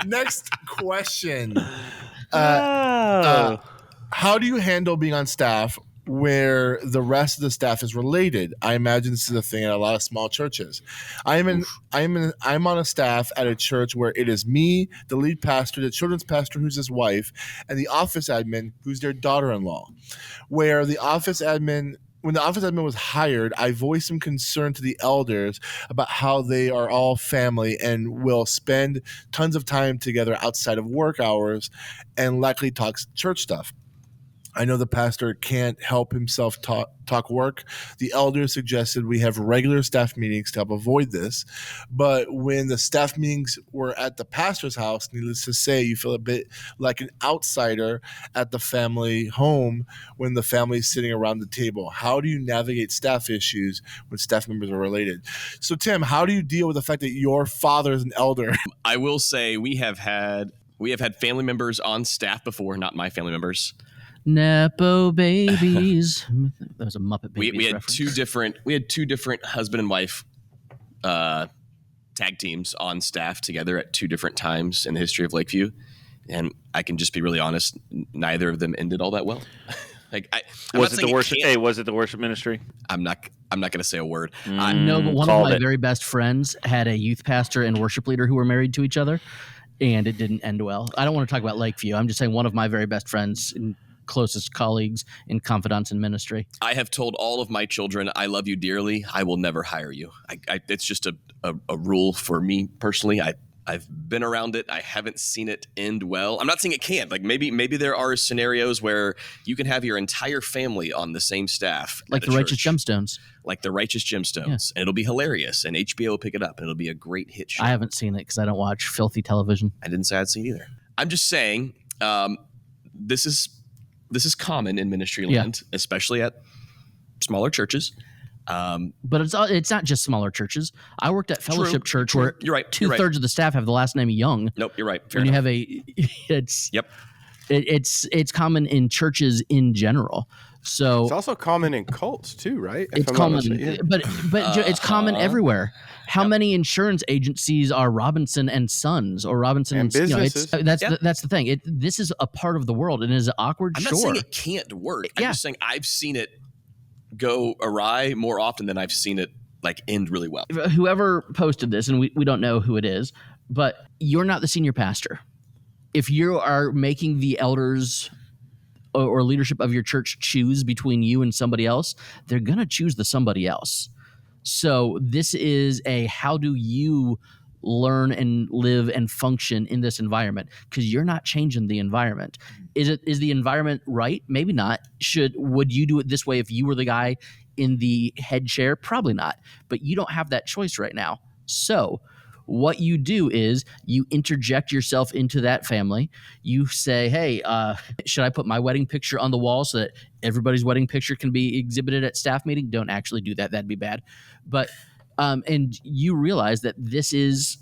Next question. How do you handle being on staff where the rest of the staff is related? I imagine this is a thing at a lot of small churches. I'm on a staff at a church where it is me, the lead pastor, the children's pastor who's his wife, and the office admin who's their daughter-in-law. When the office admin was hired, I voiced some concern to the elders about how they are all family and will spend tons of time together outside of work hours and likely talk church stuff. I know the pastor can't help himself talk work. The elders suggested we have regular staff meetings to help avoid this. But when the staff meetings were at the pastor's house, needless to say, you feel a bit like an outsider at the family home when the family is sitting around the table. How do you navigate staff issues when staff members are related? So, Tim, how do you deal with the fact that your father is an elder? I will say we have had family members on staff before, not my family members. Nepo babies. That was a Muppet Babies we had reference. We had two different husband and wife tag teams on staff together at two different times in the history of Lakeview, and I can just be really honest. Neither of them ended all that well. Was it the worship ministry? I'm not going to say a word. No, but one of my very best friends had a youth pastor and worship leader who were married to each other, and it didn't end well. I don't want to talk about Lakeview. I'm just saying one of my very best friends and closest colleagues and confidants in ministry. I have told all of my children, I love you dearly. I will never hire you. It's just a rule for me personally. I've been around it. I haven't seen it end well. I'm not saying it can't. Like maybe there are scenarios where you can have your entire family on the same staff. Like the Righteous Gemstones. Like the Righteous Gemstones. Yeah. And it'll be hilarious. And HBO will pick it up. And it'll be a great hit show. I haven't seen it because I don't watch filthy television. I didn't say I'd see it either. I'm just saying this is common in ministry land, especially at smaller churches. But it's not just smaller churches. I worked at Fellowship Church where you're right. Two-thirds of the staff have the last name Young. Nope, you're right. When you have it's common in churches in general. So it's also common in cults too, right? It's common, but it's common everywhere. How many insurance agencies are Robinson and Sons or Robinson and businesses? That's the thing. This is a part of the world, and is it awkward? I'm not saying it can't work. I'm just saying I've seen it go awry more often than I've seen it end really well. Whoever posted this, and we don't know who it is, but you're not the senior pastor. If you are making the elders or leadership of your church choose between you and somebody else, they're going to choose the somebody else. So this is how do you learn and live and function in this environment? Because you're not changing the environment. Is the environment right? Maybe not. Would you do it this way if you were the guy in the head chair? Probably not. But you don't have that choice right now. So what you do is you interject yourself into that family. You say, hey, should I put my wedding picture on the wall so that everybody's wedding picture can be exhibited at staff meeting? Don't actually do that. That'd be bad. But and you realize that this is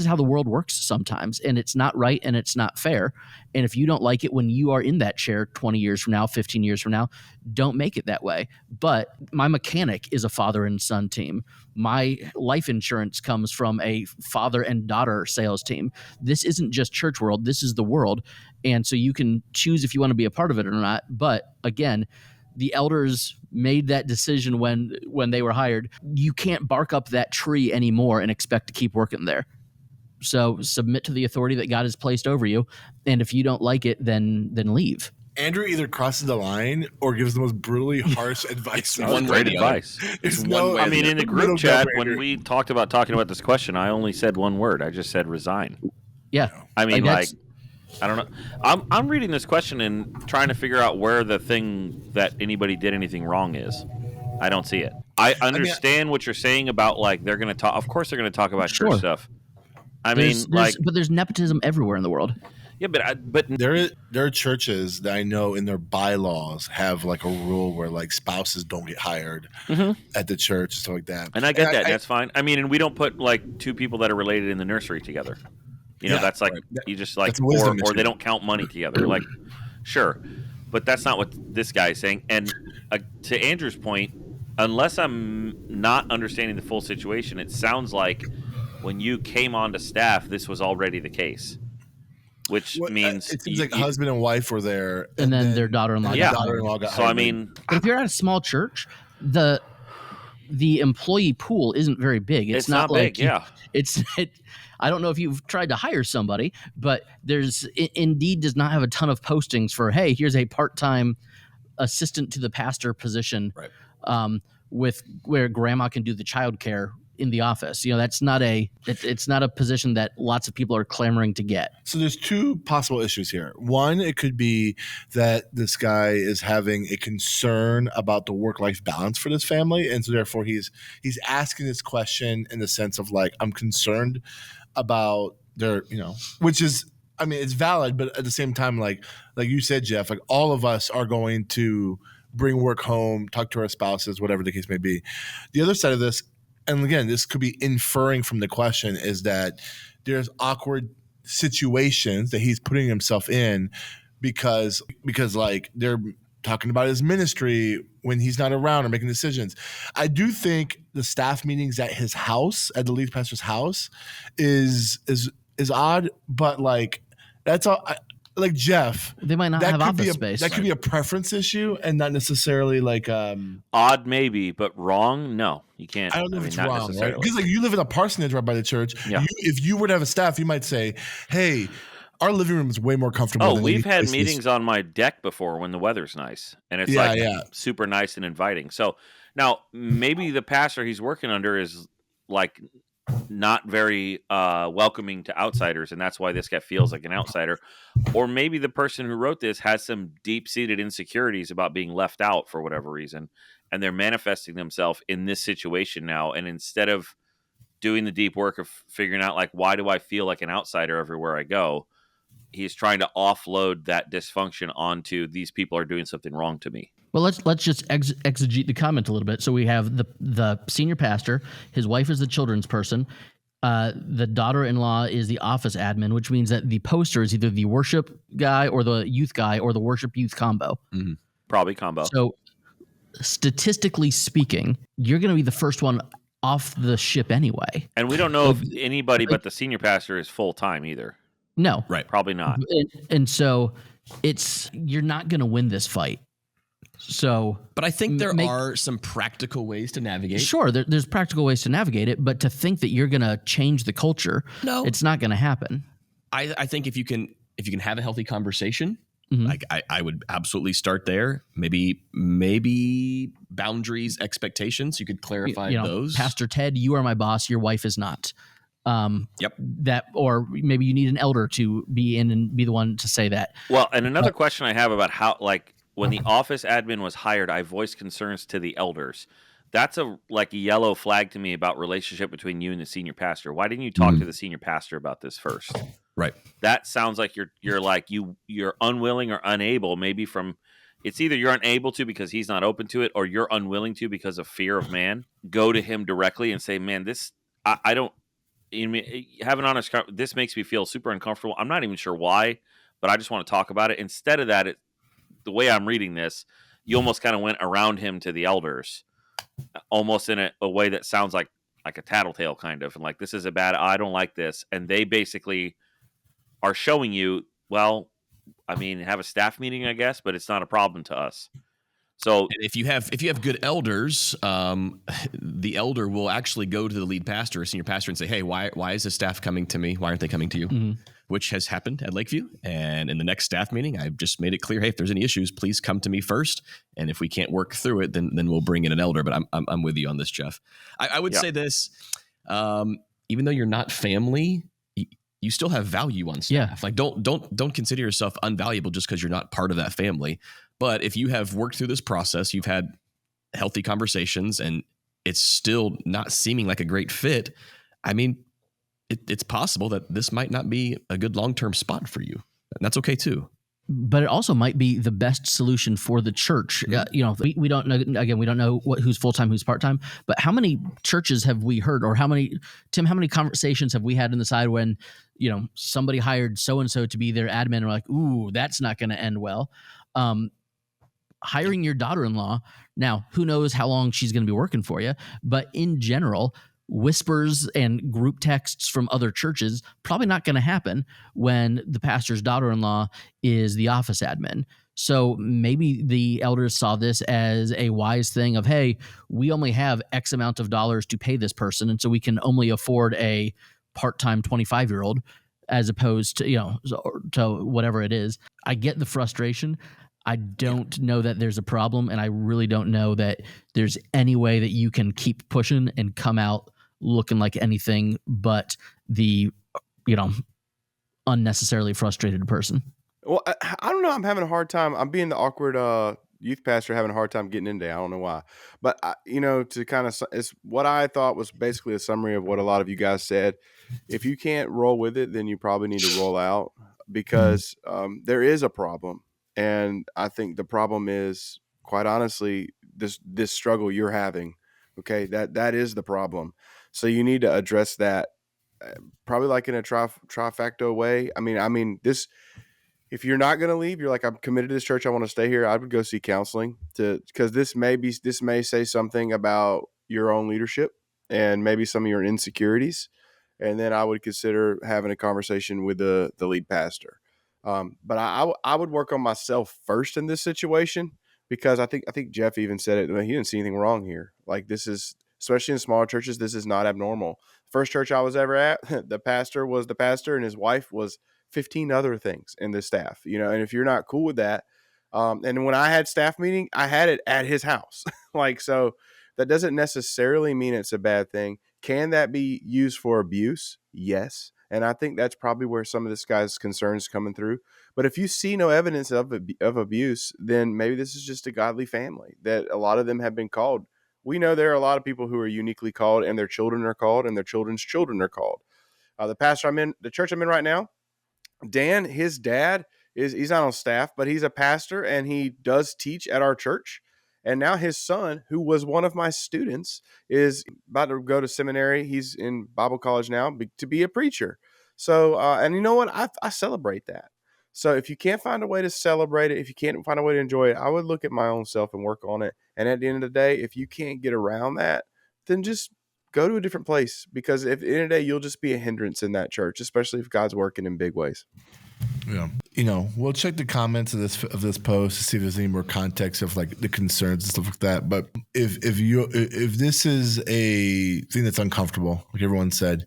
how the world works sometimes, and it's not right and it's not fair. And if you don't like it when you are in that chair 20 years from now, 15 years from now, don't make it that way. But my mechanic is a father and son team. My life insurance comes from a father and daughter sales team. This isn't just church world. This is the world. And so you can choose if you want to be a part of it or not. But again, the elders made that decision when they were hired. You can't bark up that tree anymore and expect to keep working there. So submit to the authority that God has placed over you. And if you don't like it, then leave. Andrew either crosses the line or gives the most brutally harsh advice. One great advice. In the group chat, when we talking about this question, I only said one word. I just said resign. Yeah. I mean, I don't know. I'm reading this question and trying to figure out where the thing that anybody did anything wrong is. I don't see it. I understand what you're saying about they're going to talk. Of course, they're going to talk about church stuff. But there's nepotism everywhere in the world. Yeah, but there are churches that I know in their bylaws have a rule where spouses don't get hired at the church and stuff like that. And I get that. That's fine. I mean, and we don't put two people that are related in the nursery together. That's you just or they don't count money together. Sure, but that's not what this guy is saying. And to Andrew's point, unless I'm not understanding the full situation, it sounds like when you came onto staff, this was already the case, which means it seems like husband and wife were there, and then their daughter-in-law. and got the hired. daughter-in-law got So hired. I mean, But if you're at a small church, the employee pool isn't very big. It's not like big. Yeah. I don't know if you've tried to hire somebody, but Indeed does not have a ton of postings for, hey, here's a part-time assistant to the pastor position, Right. with where grandma can do the childcare in the office. That's not it's not a position that lots of people are clamoring to get. So there's two possible issues here. One, it could be that this guy is having a concern about the work-life balance for this family, and so therefore he's asking this question in the sense of like, I'm concerned about their, which is, I mean, it's valid, but at the same time, like you said, Jeff, like all of us are going to bring work home, talk to our spouses, whatever the case may be. The other side of this, and again, this could be inferring from the question, is that there's awkward situations that he's putting himself in because like they're talking about his ministry when he's not around or making decisions. I do think the staff meetings at his house, at the lead pastor's house, is odd, but like that's all. Like Jeff, They might not have office space. That could be a preference issue, and not necessarily like odd, maybe, but wrong. No, you can't. I don't know if it's not wrong, right? necessarily. Because like you live in a parsonage right by the church. Yeah. If you were to have a staff, you might say, "Hey, our living room is way more comfortable." Oh, than we've any had places." meetings on my deck before when the weather's nice, and it's super nice and inviting. So now maybe the pastor he's working under is like not very welcoming to outsiders, and that's why this guy feels like an outsider. Or maybe the person who wrote this has some deep-seated insecurities about being left out for whatever reason, and they're manifesting themselves in this situation now. And instead of doing the deep work of figuring out like, why do I feel like an outsider everywhere I go, he's trying to offload that dysfunction onto these people are doing something wrong to me. Well, let's just exegete the comment a little bit. So we have the senior pastor, his wife is the children's person, the daughter-in-law is the office admin, which means that the poster is either the worship guy or the youth guy or the worship youth combo. Mm-hmm. Probably combo. So statistically speaking, you're going to be the first one off the ship anyway. And we don't know if anybody but the senior pastor is full-time either. No. Right. Probably not. And so you're not going to win this fight. So, but I think there are some practical ways to navigate. Sure, there's practical ways to navigate it, but to think that you're going to change the culture, no, it's not going to happen. I think if you can have a healthy conversation, mm-hmm. like I would absolutely start there. Maybe boundaries, expectations. You could clarify those. Pastor Ted, you are my boss. Your wife is not. Yep. That, or maybe you need an elder to be in and be the one to say that. Well, and another question I have about how, like, when the office admin was hired, I voiced concerns to the elders. That's a yellow flag to me about relationship between you and the senior pastor. Why didn't you talk to the senior pastor about this first? Right. That sounds like you're like you're unwilling or unable. Maybe it's either you're unable to because he's not open to it, or you're unwilling to because of fear of man. Go to him directly and say, "Man, this I don't." Have an honest. This makes me feel super uncomfortable. I'm not even sure why, but I just want to talk about it. Instead of that, the way I'm reading this, you almost kind of went around him to the elders, almost in a way that sounds like a tattletale kind of, and like, this is I don't like this, and they basically are showing you, well, I mean, have a staff meeting, I guess, but it's not a problem to us. So, and if you have good elders, the elder will actually go to the lead pastor or senior pastor and say, "Hey, why is the staff coming to me? Why aren't they coming to you?" Mm-hmm. Which has happened at Lakeview. And in the next staff meeting, I've just made it clear, hey, if there's any issues, please come to me first. And if we can't work through it, then we'll bring in an elder. But I'm with you on this, Jeff. I would say this, even though you're not family, you still have value on staff. Yeah. Like don't consider yourself unvaluable just because you're not part of that family. But if you have worked through this process, you've had healthy conversations, and it's still not seeming like a great fit, I mean, it's possible that this might not be a good long-term spot for you. And that's okay too. But it also might be the best solution for the church. Mm-hmm. We don't know. Again, we don't know who's full-time, who's part-time. But how many churches have we heard, or how many conversations have we had in the side when, somebody hired so-and-so to be their admin, and we're like, ooh, that's not going to end well. Hiring your daughter-in-law, now, who knows how long she's going to be working for you, but in general, whispers and group texts from other churches, probably not going to happen when the pastor's daughter-in-law is the office admin. So maybe the elders saw this as a wise thing of, hey, we only have X amount of dollars to pay this person, and so we can only afford a part-time 25-year-old as opposed to, to whatever it is. I get the frustration. I don't know that there's a problem, and I really don't know that there's any way that you can keep pushing and come out looking like anything but the, unnecessarily frustrated person. Well, I don't know. I'm having a hard time. I'm being the awkward youth pastor, having a hard time getting in there. I don't know why. But, to kind of, it's what I thought was basically a summary of what a lot of you guys said. If you can't roll with it, then you probably need to roll out, because there is a problem. And I think the problem is, quite honestly, this struggle you're having. Okay, that is the problem. So you need to address that, probably like in a trifecta way. I mean this. If you're not going to leave, you're like, I'm committed to this church, I want to stay here, I would go see counseling, because this may say something about your own leadership and maybe some of your insecurities. And then I would consider having a conversation with the lead pastor. But I would work on myself first in this situation, because I think Jeff even said it. He didn't see anything wrong here. Like, this is, especially in smaller churches, this is not abnormal. First church I was ever at, the pastor was the pastor and his wife was 15 other things in the staff, and if you're not cool with that, and when I had staff meeting, I had it at his house. So that doesn't necessarily mean it's a bad thing. Can that be used for abuse? Yes. And I think that's probably where some of this guy's concerns coming through. But if you see no evidence of abuse, then maybe this is just a godly family that a lot of them have been called. We know there are a lot of people who are uniquely called, and their children are called, and their children's children are called. The church I'm in right now, Dan, his dad he's not on staff, but he's a pastor and he does teach at our church. And now his son, who was one of my students, is about to go to seminary. He's in Bible college now to be a preacher. So, and you know what? I celebrate that. So if you can't find a way to celebrate it, if you can't find a way to enjoy it, I would look at my own self and work on it. And at the end of the day, if you can't get around that, then just go to a different place, because at the end of the day, you'll just be a hindrance in that church, especially if God's working in big ways. Yeah. We'll check the comments of this post to see if there's any more context of like the concerns and stuff like that. But if this is a thing that's uncomfortable, like everyone said,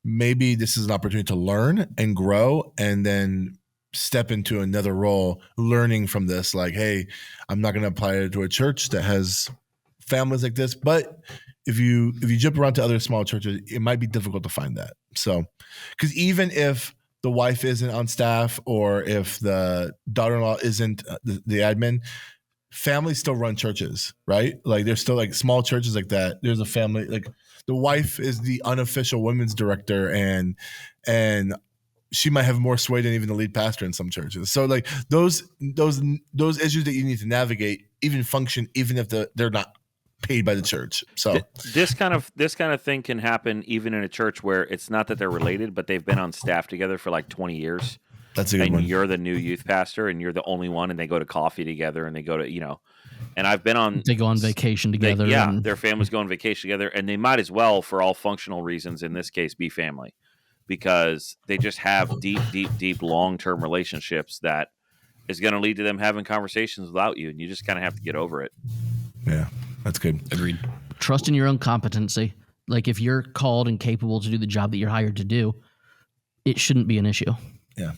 maybe this is an opportunity to learn and grow, and then step into another role, learning from this. Like, hey, I'm not going to apply it to a church that has families like this, but if you jump around to other small churches, it might be difficult to find that. So, because even if the wife isn't on staff, or if the daughter-in-law isn't the admin, families still run churches, right? Like, there's still like small churches like that. There's a family, like the wife is the unofficial women's director, and she might have more sway than even the lead pastor in some churches. So like those issues that you need to navigate even function even if they're not paid by the church. So this kind of thing can happen even in a church where it's not that they're related, but they've been on staff together for like 20 years. That's a good one. And you're the new youth pastor, and you're the only one, and they go to coffee together, and they go to, and I've been on. They go on vacation together. Their families go on vacation together, and they might as well, for all functional reasons, in this case, be family, because they just have deep long-term relationships that is going to lead to them having conversations without you, and you just kind of have to get over it. Yeah. That's good. Agreed. Trust in your own competency. Like, if you're called and capable to do the job that you're hired to do, it shouldn't be an issue. Yeah.